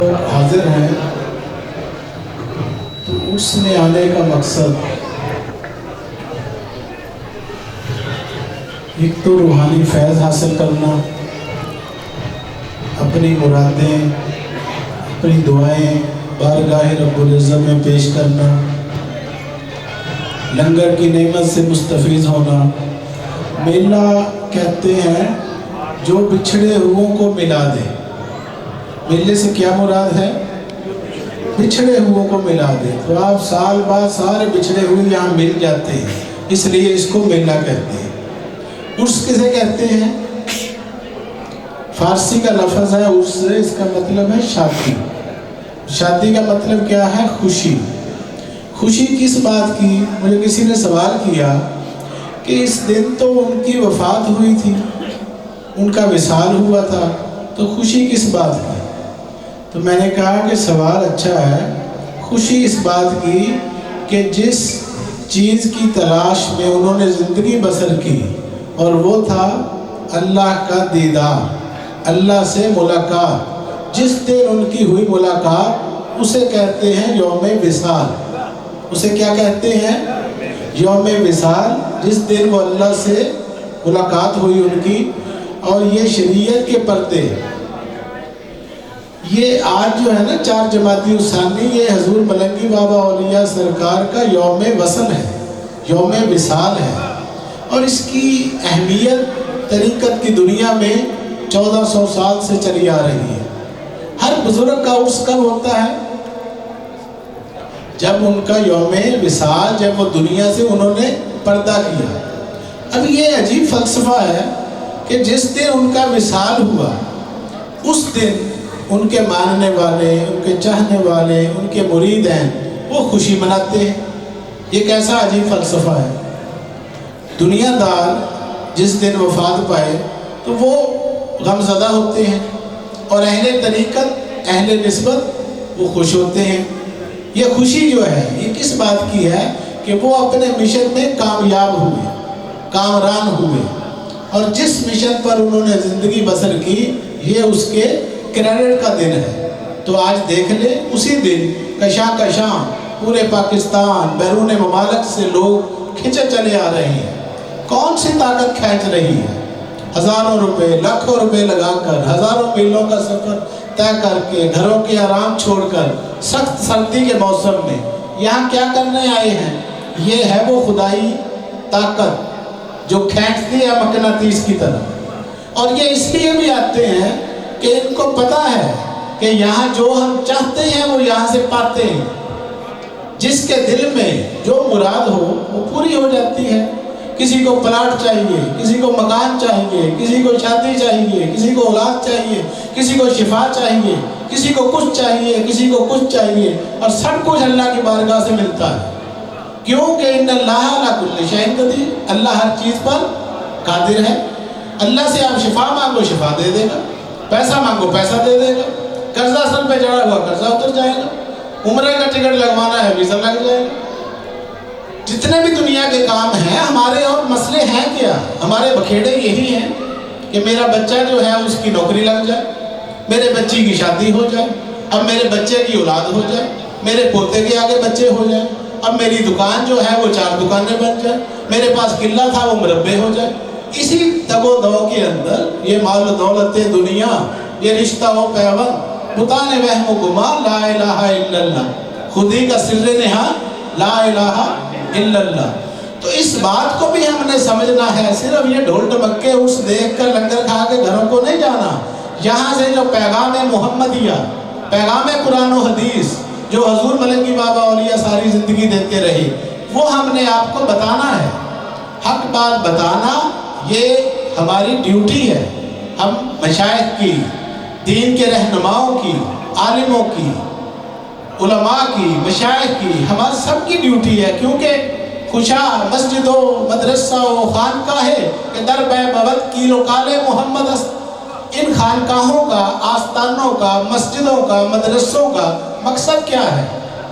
حاضر ہیں تو اس میں آنے کا مقصد ایک تو روحانی فیض حاصل کرنا، اپنی مرادیں، اپنی دعائیں بارگاہ رب العزت میں پیش کرنا، لنگر کی نعمت سے مستفیض ہونا۔ میلہ کہتے ہیں جو بچھڑے ہوئوں کو ملا دے۔ میلے سے کیا مراد ہے؟ بچھڑے ہوئوں کو ملا دے۔ تو آپ سال بعد سارے بچھڑے ہوئے یہاں مل جاتے ہیں، اس لیے اس کو میلہ کہتے ہیں۔ عرس کسے کہتے ہیں؟ فارسی کا لفظ ہے عرس، اس کا مطلب ہے شادی۔ شادی کا مطلب کیا ہے؟ خوشی۔ خوشی کس بات کی؟ مجھے کسی نے سوال کیا کہ اس دن تو ان کی وفات ہوئی تھی، ان کا وصال ہوا تھا، تو خوشی کس بات کی؟ تو میں نے کہا کہ سوال اچھا ہے۔ خوشی اس بات کی کہ جس چیز کی تلاش میں انہوں نے زندگی بسر کی اور وہ تھا اللہ کا دیدار، اللہ سے ملاقات، جس دن ان کی ہوئی ملاقات اسے کہتے ہیں یوم وصال۔ اسے کیا کہتے ہیں؟ یوم وصال، جس دن وہ اللہ سے ملاقات ہوئی ان کی۔ اور یہ شریعت کے پردے، یہ آج جو ہے نا 4 جمادی الثانی، یہ حضور ملنگی بابا اولیاء سرکار کا یوم وصل ہے، یوم وصال ہے۔ اور اس کی اہمیت طریقت کی دنیا میں 1400 سال سے چلی آ رہی ہے۔ ہر بزرگ کا عرس کب ہوتا ہے؟ جب ان کا یوم وصال، جب وہ دنیا سے انہوں نے پردہ کیا۔ اب یہ عجیب فلسفہ ہے کہ جس دن ان کا وصال ہوا اس دن ان کے ماننے والے، ان کے چاہنے والے، ان کے مرید ہیں، وہ خوشی مناتے ہیں۔ یہ کیسا عجیب فلسفہ ہے؟ دنیا دار جس دن وفات پائے تو وہ غم زدہ ہوتے ہیں، اور اہل طریقت، اہل نسبت وہ خوش ہوتے ہیں۔ یہ خوشی جو ہے یہ کس بات کی ہے؟ کہ وہ اپنے مشن میں کامیاب ہوئے، کامران ہوئے، اور جس مشن پر انہوں نے زندگی بسر کی یہ اس کے کریڈٹ کا دن ہے۔ تو آج دیکھ لیں، اسی دن کشاں کشاں پورے پاکستان، بیرون ممالک سے لوگ کھنچے چلے آ رہے ہیں۔ کون سی طاقت کھینچ رہی ہے؟ ہزاروں روپے، لاکھوں روپے لگا کر، ہزاروں میلوں کا سفر طے کر کے، گھروں کے آرام چھوڑ کر، سخت سردی کے موسم میں یہاں کیا کرنے آئے ہیں؟ یہ ہے وہ خدائی طاقت جو کھینچتی ہے مقناطیس کی طرح۔ اور یہ اس لیے بھی آتے ہیں کہ ان کو پتہ ہے کہ یہاں جو ہم چاہتے ہیں وہ یہاں سے پاتے ہیں۔ جس کے دل میں جو مراد ہو وہ پوری ہو جاتی ہے۔ کسی کو پلاٹ چاہیے، کسی کو مکان چاہیے، کسی کو شادی چاہیے، کسی کو اولاد چاہیے، کسی کو شفا چاہیے، کسی کو کچھ چاہیے، کسی کو کچھ چاہیے، اور سب کچھ اللہ کی بارگاہ سے ملتا ہے۔ کیونکہ ان اللہ علی کل شیء قدیر، اللہ ہر چیز پر قادر ہے۔ اللہ سے آپ شفا مانگو، شفا دے دے گا۔ پیسہ مانگو، پیسہ دے دے گا۔ قرضہ سر پہ چڑھا ہوا، قرضہ اتر جائے گا۔ عمرے کا ٹکٹ لگوانا ہے، ویزا لگ جائے گا۔ جتنے بھی دنیا کے کام ہیں ہمارے، اور مسئلے ہیں کیا؟ ہمارے بکھیڑے یہی ہیں کہ میرا بچہ جو ہے اس کی نوکری لگ جائے، میرے بچی کی شادی ہو جائے، اب میرے بچے کی اولاد ہو جائے، میرے پوتے کے آگے بچے ہو جائیں، اب میری دکان جو ہے وہ 4 دکانیں بن جائیں، میرے پاس قلعہ تھا وہ مربع ہو جائے۔ اسی دب و دو کے اندر یہ مال و دولت دنیا، یہ رشتہ و پیوند، بتانے وہم و گمان، لا الہ الا اللہ، خودی کا سر نہا لا الہ الا اللہ۔ تو اس بات کو بھی ہم نے سمجھنا ہے۔ صرف یہ ڈھول ڈمکے اس دیکھ کر لنگر کھا کے گھروں کو نہیں جانا۔ یہاں سے جو پیغام محمدیہ، پیغام قرآن و حدیث جو حضور ملنگی بابا اولیاء ساری زندگی دیتے رہے، وہ ہم نے آپ کو بتانا ہے۔ حق بات بتانا یہ ہماری ڈیوٹی ہے۔ ہم مشائخ کی، دین کے رہنماؤں کی، عالموں کی، علماء کی، مشائخ کی، ہمارے سب کی ڈیوٹی ہے۔ کیونکہ خوشا مسجد و مدرسہ و خانقاہ کہ در بے بوت کیل و کالے محمد است۔ ان خانقاہوں کا، آستانوں کا، مسجدوں کا، مدرسوں کا مقصد کیا ہے؟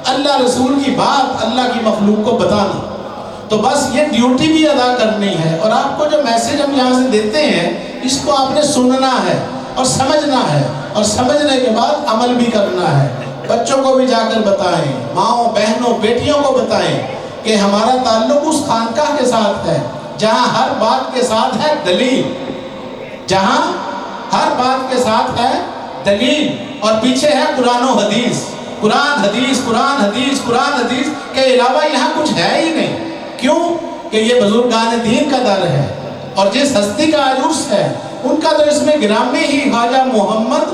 اللہ رسول کی بات، اللہ کی مخلوق کو بتانا۔ تو بس یہ ڈیوٹی بھی ادا کرنی ہے، اور آپ کو جو میسج ہم یہاں سے دیتے ہیں اس کو آپ نے سننا ہے، اور سمجھنا ہے، اور سمجھنے کے بعد عمل بھی کرنا ہے۔ بچوں کو بھی جا کر بتائیں، ماؤں بہنوں بیٹیوں کو بتائیں کہ ہمارا تعلق اس خانقاہ کے ساتھ ہے جہاں ہر بات کے ساتھ ہے دلیل، جہاں ہر بات کے ساتھ ہے دلیل، اور پیچھے ہے قرآن و حدیث، قرآن حدیث قرآن حدیث قرآن حدیث کے علاوہ یہاں کچھ ہے ہی نہیں۔ کیوں کہ یہ بزرگان دین کا در ہے، اور جس ہستی کا عروس ہے ان کا تو اس میں گرامی ہی خواجہ محمد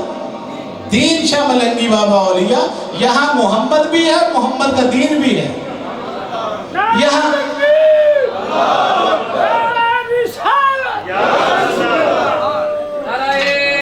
دین شاہ ملنگی بابا اولیاء، یہاں محمد بھی ہے، محمد کا دین بھی ہے، یہاں